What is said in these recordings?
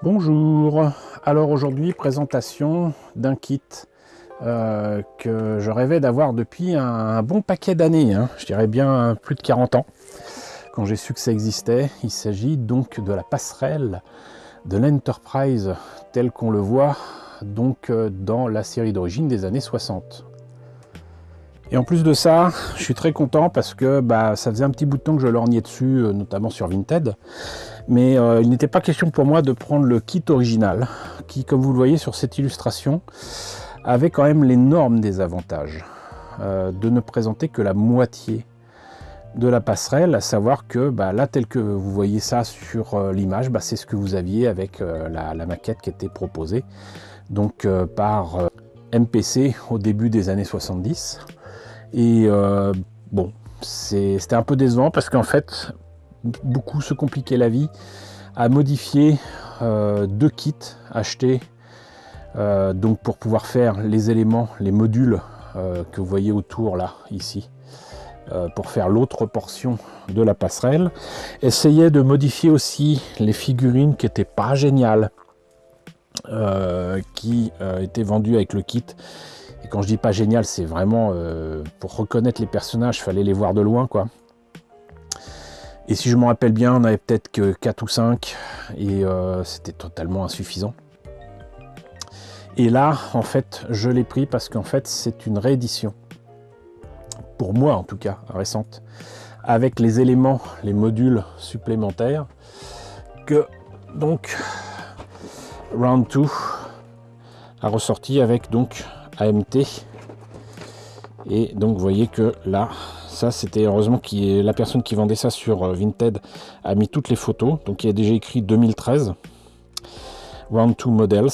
Bonjour, alors aujourd'hui présentation d'un kit que je rêvais d'avoir depuis un bon paquet d'années, je dirais bien plus de 40 ans, quand j'ai su que ça existait. Il s'agit donc de la passerelle de l'Enterprise tel qu'on le voit donc dans la série d'origine des années 60. Et en plus de ça, je suis très content parce que ça faisait un petit bout de temps que je lorgnais dessus, notamment sur Vinted. Mais il n'était pas question pour moi de prendre le kit original, qui, comme vous le voyez sur cette illustration, avait quand même l'énorme désavantage de ne présenter que la moitié de la passerelle, à savoir que là, tel que vous voyez ça sur l'image, c'est ce que vous aviez avec la maquette qui était proposée donc par MPC au début des années 70. Et bon, c'était un peu décevant parce qu'en fait, beaucoup se compliquaient la vie à modifier deux kits achetés donc pour pouvoir faire les éléments, les modules que vous voyez autour là, ici, pour faire l'autre portion de la passerelle. Essayer de modifier aussi les figurines qui n'étaient pas géniales, qui étaient vendues avec le kit. Et quand je dis pas génial, c'est vraiment pour reconnaître les personnages, il fallait les voir de loin, quoi. Et si je me rappelle bien, on avait peut-être que 4 ou 5 et c'était totalement insuffisant. Et là, en fait, je l'ai pris parce qu'en fait, c'est une réédition, pour moi en tout cas, récente, avec les éléments, les modules supplémentaires que donc Round 2 a ressorti avec donc AMT. Et donc vous voyez que là, ça c'était heureusement que la personne qui vendait ça sur Vinted a mis toutes les photos. Donc il y a déjà écrit 2013 Round 2 Models.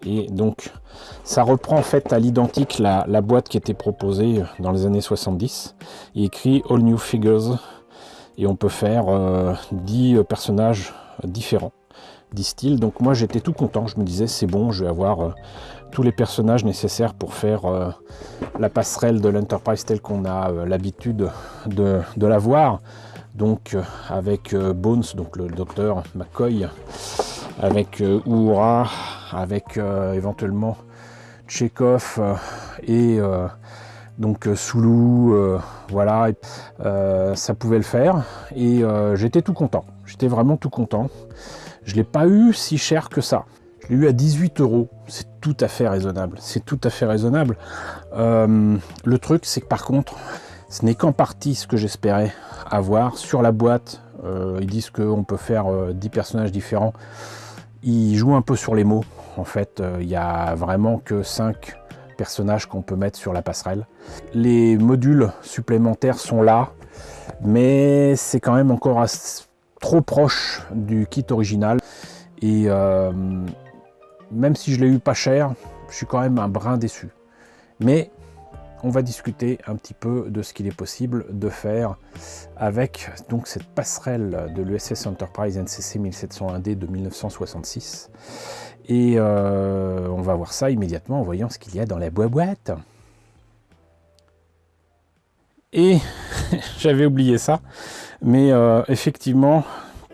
Et donc ça reprend en fait à l'identique la boîte qui était proposée dans les années 70. Il est écrit All New Figures. Et on peut faire 10 personnages différents, 10 styles. Donc moi j'étais tout content, je me disais c'est bon, je vais avoir tous les personnages nécessaires pour faire la passerelle de l'Enterprise telle qu'on a l'habitude de la voir. Donc avec Bones, donc le docteur McCoy, avec Uhura, avec éventuellement Chekhov et donc Sulu, voilà, ça pouvait le faire. Et j'étais tout content, j'étais vraiment tout content. Je ne l'ai pas eu si cher que ça. Je l'ai eu à 18 €. C'est tout à fait raisonnable. C'est tout à fait raisonnable. Le truc, c'est que par contre, ce n'est qu'en partie ce que j'espérais avoir. Sur la boîte, ils disent qu'on peut faire 10 personnages différents. Ils jouent un peu sur les mots. En fait, il n'y a vraiment que 5 personnages qu'on peut mettre sur la passerelle. Les modules supplémentaires sont là, mais c'est quand même encore trop proche du kit original. Et même si je l'ai eu pas cher, je suis quand même un brin déçu. Mais on va discuter un petit peu de ce qu'il est possible de faire avec donc cette passerelle de l'USS Enterprise NCC 1701D de 1966. Et on va voir ça immédiatement en voyant ce qu'il y a dans la boîte. Et j'avais oublié ça, mais effectivement,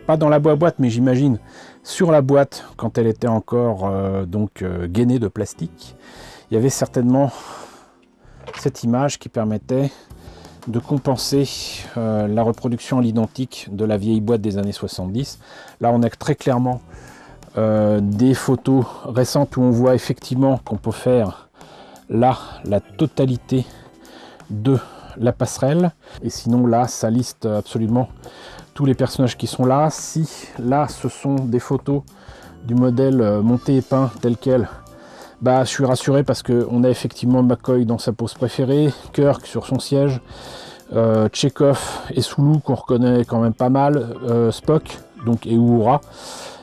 pas dans la boîte, mais j'imagine sur la boîte, quand elle était encore gainée de plastique, il y avait certainement cette image qui permettait de compenser la reproduction à l'identique de la vieille boîte des années 70. Là, on a très clairement des photos récentes où on voit effectivement qu'on peut faire là la totalité de la passerelle. Et sinon, là, ça liste absolument tous les personnages qui sont là. Si là ce sont des photos du modèle monté et peint tel quel, je suis rassuré parce qu'on a effectivement McCoy dans sa pose préférée, Kirk sur son siège, Chekhov et Sulu qu'on reconnaît quand même pas mal, Spock donc et Uhura,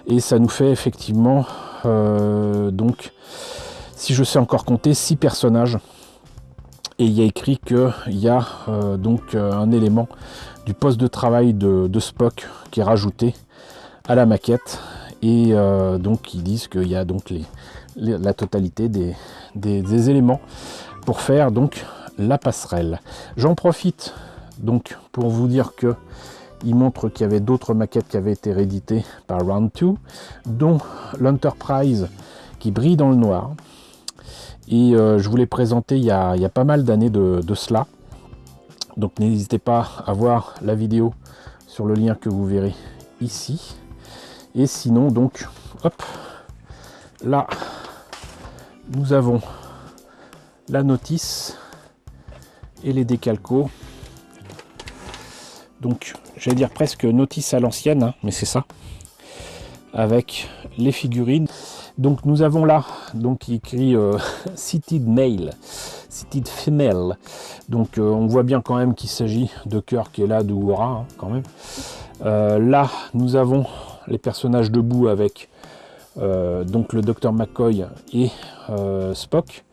et ça nous fait effectivement donc, si je sais encore compter, 6 personnages. Et il y a écrit qu'il y a donc un élément du poste de travail de Spock qui est rajouté à la maquette. Et donc ils disent qu'il y a donc la totalité des éléments pour faire donc la passerelle. J'en profite donc pour vous dire que Il montre qu'il y avait d'autres maquettes qui avaient été rééditées par Round 2, dont l'Enterprise qui brille dans le noir. Et je vous l'ai présenté il y a pas mal d'années de cela. Donc n'hésitez pas à voir la vidéo sur le lien que vous verrez ici. Et sinon, donc, hop, là, nous avons la notice et les décalcos. Donc, j'allais dire presque notice à l'ancienne, hein, mais c'est ça, avec les figurines. Donc, nous avons là, donc écrit Seated Male, Seated Female. Donc, on voit bien quand même qu'il s'agit de Kirk et là de Uhura, hein, quand même. Là, nous avons les personnages debout avec donc le Dr McCoy et Spock.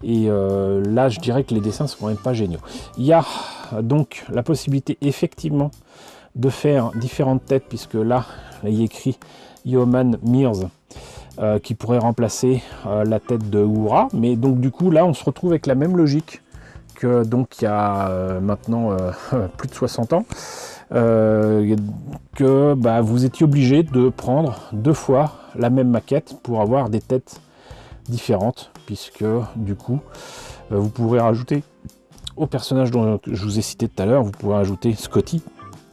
Et là, je dirais que les dessins sont quand même pas géniaux. Il y a donc la possibilité effectivement de faire différentes têtes, puisque là il y a écrit Yeoman Mears qui pourrait remplacer la tête de Uhura. Mais donc du coup là, on se retrouve avec la même logique que donc il y a maintenant plus de 60 ans. Que bah, vous étiez obligé de prendre 2 fois la même maquette pour avoir des têtes différentes, puisque du coup vous pourrez rajouter au personnage dont je vous ai cité tout à l'heure, vous pourrez rajouter Scotty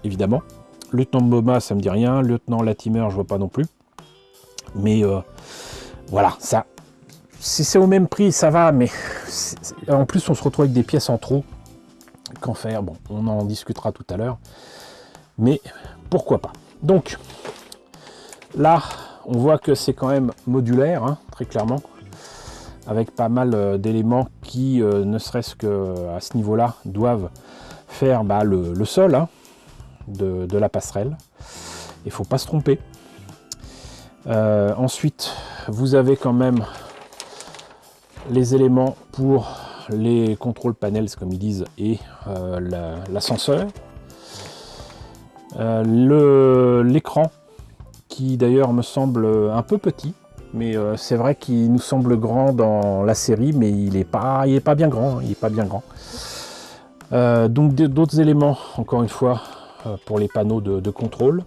évidemment, Lieutenant Boba ça me dit rien, Lieutenant Latimer je vois pas non plus, mais voilà, ça si c'est au même prix ça va, mais en plus on se retrouve avec des pièces en trop. Qu'en faire? Bon, on en discutera tout à l'heure, mais pourquoi pas. Donc là on voit que c'est quand même modulaire, hein, très clairement, avec pas mal d'éléments qui ne serait-ce qu'à ce niveau là doivent faire bah, le sol, hein, de la passerelle. Il faut pas se tromper. Ensuite vous avez quand même les éléments pour les contrôles panels comme ils disent et l'ascenseur. L'écran qui d'ailleurs me semble un peu petit, mais c'est vrai qu'il nous semble grand dans la série, mais il est pas bien grand, hein, il est pas bien grand. Donc d'autres éléments encore une fois pour les panneaux de contrôle.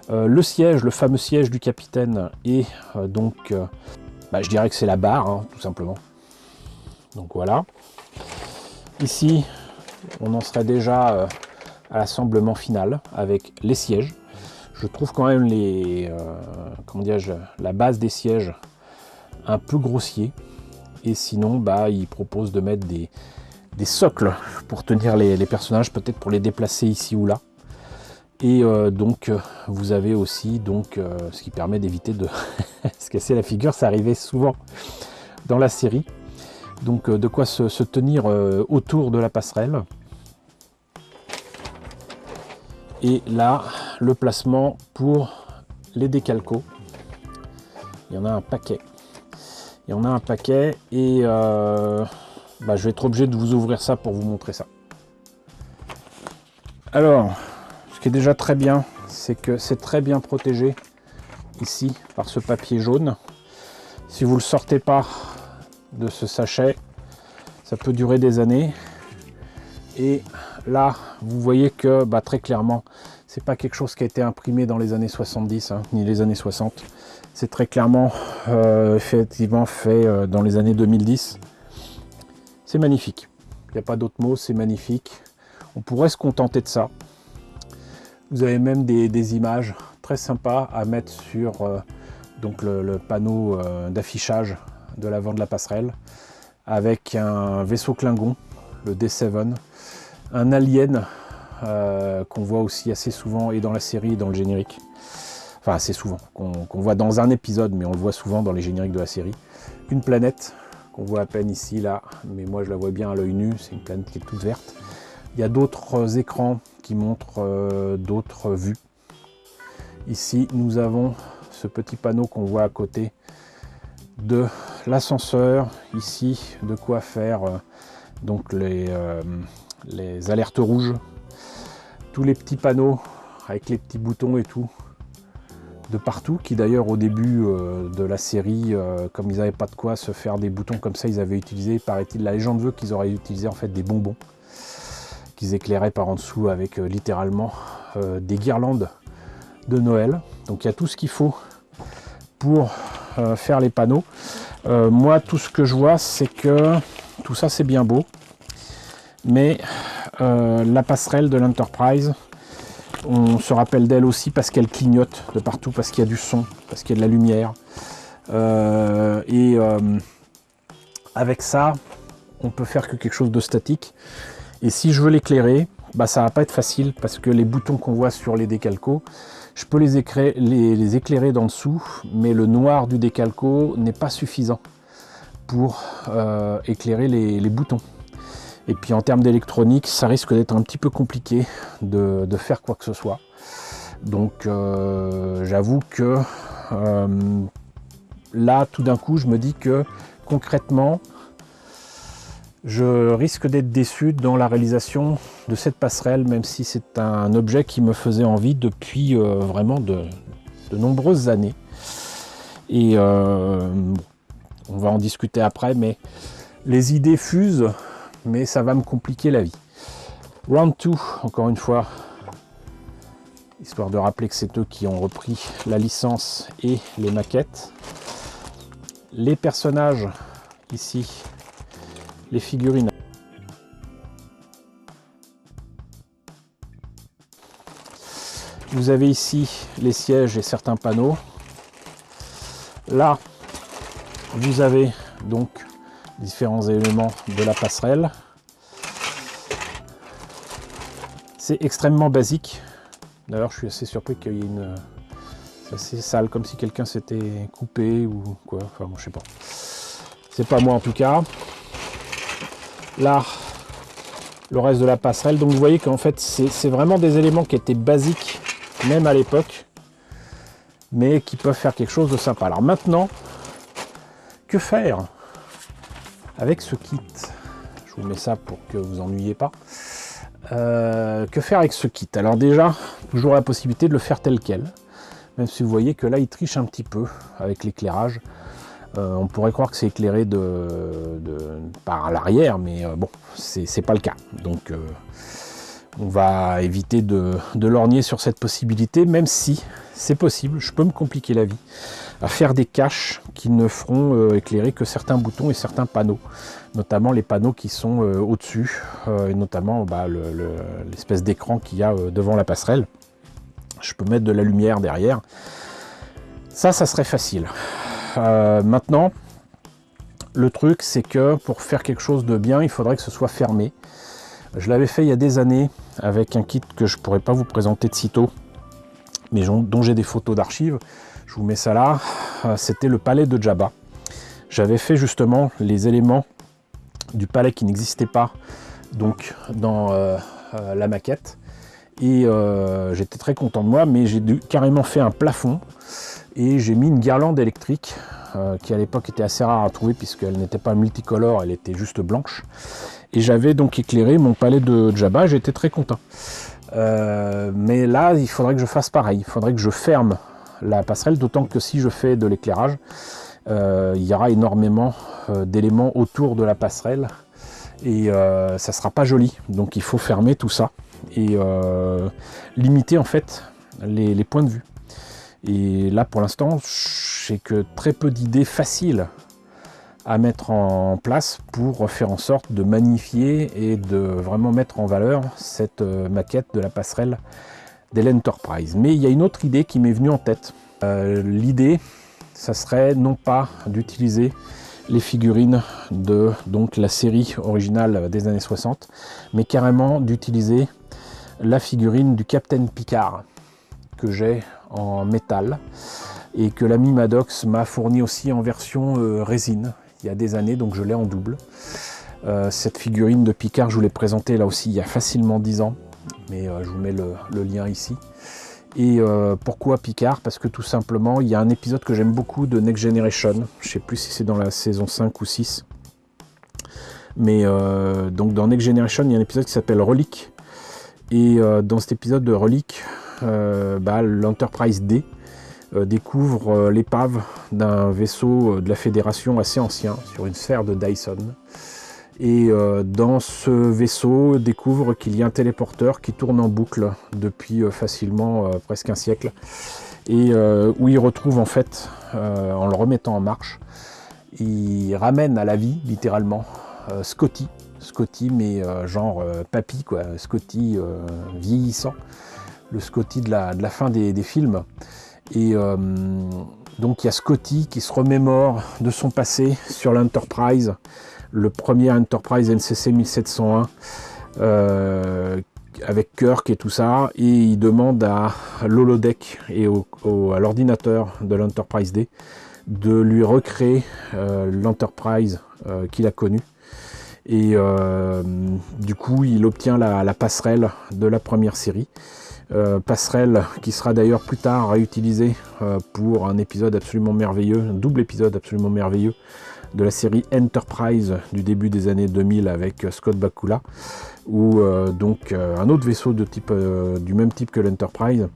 Le siège, le fameux siège du capitaine, et donc bah, je dirais que c'est la barre, hein, tout simplement. Donc voilà. Ici on en serait déjà à l'assemblement final avec les sièges. Je trouve quand même comment dirais-je, la base des sièges un peu grossier, et sinon bah il propose de mettre des socles pour tenir les personnages, peut-être pour les déplacer ici ou là. Et donc vous avez aussi donc ce qui permet d'éviter de se casser la figure, ça arrivait souvent dans la série. Donc de quoi se tenir autour de la passerelle. Et là, le placement pour les décalcos. Il y en a un paquet. Il y en a un paquet et bah, je vais être obligé de vous ouvrir ça pour vous montrer ça. Alors, ce qui est déjà très bien, c'est que c'est très bien protégé ici par ce papier jaune. Si vous ne le sortez pas de ce sachet, ça peut durer des années. Et là, vous voyez que bah, très clairement, c'est pas quelque chose qui a été imprimé dans les années 70, hein, ni les années 60. C'est très clairement effectivement fait dans les années 2010. C'est magnifique. Il n'y a pas d'autre mot, c'est magnifique. On pourrait se contenter de ça. Vous avez même des images très sympas à mettre sur donc le panneau d'affichage de l'avant de la passerelle, avec un vaisseau Klingon, le D7, un alien qu'on voit aussi assez souvent et dans la série et dans le générique. Enfin assez souvent, qu'on voit dans un épisode, mais on le voit souvent dans les génériques de la série. Une planète qu'on voit à peine ici, là, mais moi je la vois bien à l'œil nu, c'est une planète qui est toute verte. Il y a d'autres écrans qui montrent d'autres vues. Ici, nous avons ce petit panneau qu'on voit à côté de l'ascenseur. Ici, de quoi faire donc les alertes rouges. Tous les petits panneaux avec les petits boutons et tout de partout, qui d'ailleurs au début de la série, comme ils n'avaient pas de quoi se faire des boutons comme ça, ils avaient utilisé, paraît-il, la légende veut qu'ils auraient utilisé en fait des bonbons qu'ils éclairaient par en dessous avec littéralement des guirlandes de Noël. Donc il y a tout ce qu'il faut pour faire les panneaux. Moi, tout ce que je vois, c'est que tout ça, c'est bien beau. Mais la passerelle de l'Enterprise, on se rappelle d'elle aussi parce qu'elle clignote de partout, parce qu'il y a du son, parce qu'il y a de la lumière. Avec ça, on peut faire que quelque chose de statique. Et si je veux l'éclairer, bah, ça va pas être facile parce que les boutons qu'on voit sur les décalcos, je peux les éclairer d'en dessous, mais le noir du décalco n'est pas suffisant pour éclairer les boutons. Et puis en termes d'électronique, ça risque d'être un petit peu compliqué de faire quoi que ce soit. Donc j'avoue que là, tout d'un coup, je me dis que concrètement, je risque d'être déçu dans la réalisation de cette passerelle, même si c'est un objet qui me faisait envie depuis vraiment de nombreuses années. Et on va en discuter après, mais les idées fusent, mais ça va me compliquer la vie. Round 2, encore une fois, histoire de rappeler que c'est eux qui ont repris la licence et les maquettes. Les personnages, ici, les figurines. Vous avez ici les sièges et certains panneaux. Là, vous avez donc différents éléments de la passerelle. C'est extrêmement basique. D'ailleurs, je suis assez surpris qu'il y ait une... C'est assez sale, comme si quelqu'un s'était coupé ou quoi. Enfin, bon, je sais pas. C'est pas moi en tout cas. Là, le reste de la passerelle. Donc, vous voyez qu'en fait, c'est vraiment des éléments qui étaient basiques, même à l'époque, mais qui peuvent faire quelque chose de sympa. Alors maintenant, que faire avec ce kit? Je vous mets ça pour que vous ennuyez pas. Que faire avec ce kit? Alors déjà, toujours la possibilité de le faire tel quel. Même si vous voyez que là, il triche un petit peu avec l'éclairage. On pourrait croire que c'est éclairé par l'arrière, mais bon, c'est pas le cas. Donc, on va éviter de lorgner sur cette possibilité, même si c'est possible. Je peux me compliquer la vie à faire des caches qui ne feront éclairer que certains boutons et certains panneaux, notamment les panneaux qui sont au-dessus, et notamment l'espèce d'écran qu'il y a devant la passerelle. Je peux mettre de la lumière derrière. Ça serait facile. Maintenant, le truc, c'est que pour faire quelque chose de bien, il faudrait que ce soit fermé. Je l'avais fait il y a des années avec un kit que je ne pourrais pas vous présenter de sitôt, mais dont j'ai des photos d'archives. Je vous mets ça là. C'était le palais de Jabba. J'avais fait justement les éléments du palais qui n'existaient pas donc dans la maquette. Et j'étais très content de moi, mais j'ai carrément fait un plafond et j'ai mis une guirlande électrique qui à l'époque était assez rare à trouver puisqu'elle n'était pas multicolore, elle était juste blanche. Et j'avais donc éclairé mon palais de Jabba, j'étais très content. Mais là, il faudrait que je fasse pareil, il faudrait que je ferme la passerelle, d'autant que si je fais de l'éclairage, il y aura énormément d'éléments autour de la passerelle et ça sera pas joli. Donc il faut fermer tout ça et limiter en fait les points de vue. Et là pour l'instant j'ai que très peu d'idées faciles à mettre en place pour faire en sorte de magnifier et de vraiment mettre en valeur cette maquette de la passerelle de l'Enterprise. Mais il y a une autre idée qui m'est venue en tête. L'idée, ça serait non pas d'utiliser les figurines de donc la série originale des années 60, mais carrément d'utiliser la figurine du Captain Picard que j'ai en métal et que l'ami Maddox m'a fourni aussi en version résine il y a des années, donc je l'ai en double. Cette figurine de Picard, je vous l'ai présentée là aussi il y a facilement 10 ans, mais je vous mets le lien ici. Et pourquoi Picard? Parce que tout simplement, il y a un épisode que j'aime beaucoup de Next Generation, je ne sais plus si c'est dans la saison 5 ou 6, mais donc dans Next Generation, il y a un épisode qui s'appelle Relic, et dans cet épisode de Relic, l'Enterprise D découvre l'épave d'un vaisseau de la Fédération assez ancien, sur une sphère de Dyson. Et dans ce vaisseau, découvre qu'il y a un téléporteur qui tourne en boucle depuis facilement presque un siècle. Et où il retrouve en fait, en le remettant en marche, il ramène à la vie, littéralement, Scotty. Scotty, mais genre papy, quoi. Scotty vieillissant. Le Scotty de la fin des films. Et donc il y a Scotty qui se remémore de son passé sur l'Enterprise, le premier Enterprise NCC 1701, avec Kirk et tout ça, et il demande à l'holodeck et à l'ordinateur de l'Enterprise D de lui recréer l'Enterprise qu'il a connue. Et du coup, il obtient la passerelle de la première série. Passerelle qui sera d'ailleurs plus tard réutilisée pour un épisode absolument merveilleux, un double épisode absolument merveilleux de la série Enterprise du début des années 2000 avec Scott Bakula, où donc un autre vaisseau de type, du même type que l'Enterprise,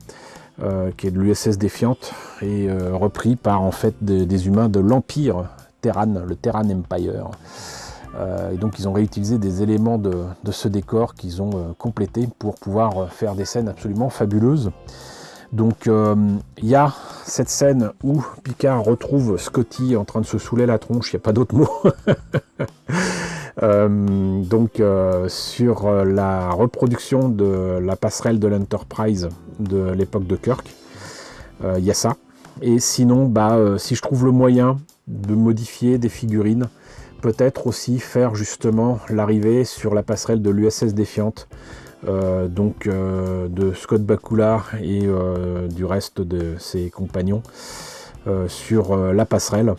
qui est de l'USS Defiant, est repris par en fait des humains de l'Empire Terran, le Terran Empire. Et donc ils ont réutilisé des éléments de ce décor qu'ils ont complété pour pouvoir faire des scènes absolument fabuleuses. Donc il y a cette scène où Picard retrouve Scotty en train de se saouler la tronche, il n'y a pas d'autre mot. Sur la reproduction de la passerelle de l'Enterprise de l'époque de Kirk, il y a ça. Et sinon, si je trouve le moyen de modifier des figurines, peut-être aussi faire justement l'arrivée sur la passerelle de l'USS Defiant, de Scott Bakula et du reste de ses compagnons sur la passerelle,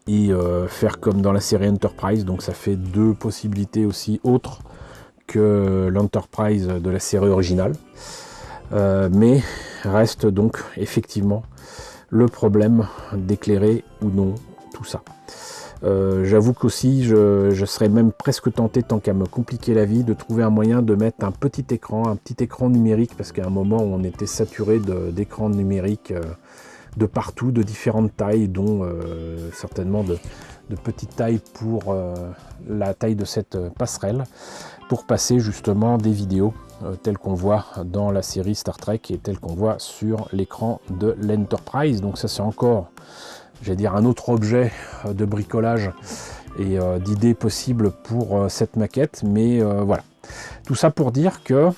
et faire comme dans la série Enterprise. Donc ça fait deux possibilités aussi autres que l'Enterprise de la série originale, mais reste donc effectivement le problème d'éclairer ou non tout ça. J'avoue qu'aussi je serais même presque tenté, tant qu'à me compliquer la vie, de trouver un moyen de mettre un petit écran numérique, parce qu'à un moment on était saturé d'écrans numériques de partout, de différentes tailles, dont certainement de petite taille pour la taille de cette passerelle, pour passer justement des vidéos telles qu'on voit dans la série Star Trek et telles qu'on voit sur l'écran de l'Enterprise. Donc ça, c'est encore, j'allais dire, un autre objet de bricolage et d'idées possibles pour cette maquette. Mais voilà, tout ça pour dire que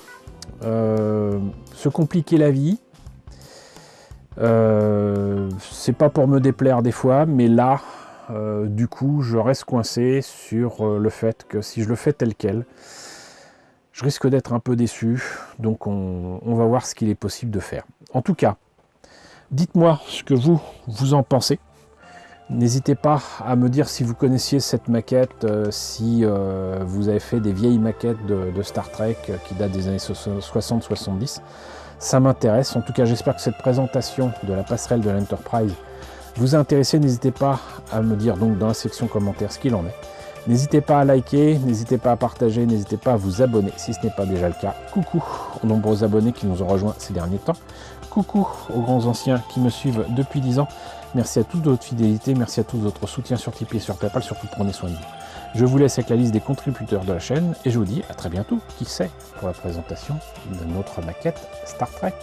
se compliquer la vie, c'est pas pour me déplaire des fois, mais là du coup je reste coincé sur le fait que si je le fais tel quel, je risque d'être un peu déçu. Donc on va voir ce qu'il est possible de faire. En tout cas, dites-moi ce que vous en pensez. N'hésitez pas à me dire si vous connaissiez cette maquette, si vous avez fait des vieilles maquettes de Star Trek qui datent des années 60-70. Ça m'intéresse. En tout cas, j'espère que cette présentation de la passerelle de l'Enterprise vous a intéressé. N'hésitez pas à me dire donc dans la section commentaires ce qu'il en est. N'hésitez pas à liker, n'hésitez pas à partager, n'hésitez pas à vous abonner si ce n'est pas déjà le cas. Coucou aux nombreux abonnés qui nous ont rejoints ces derniers temps. Coucou aux grands anciens qui me suivent depuis 10 ans. Merci à tous de votre fidélité, merci à tous de votre soutien sur Tipeee et sur Paypal. Surtout, prenez soin de vous. Je vous laisse avec la liste des contributeurs de la chaîne et je vous dis à très bientôt, qui sait, pour la présentation de notre maquette Star Trek.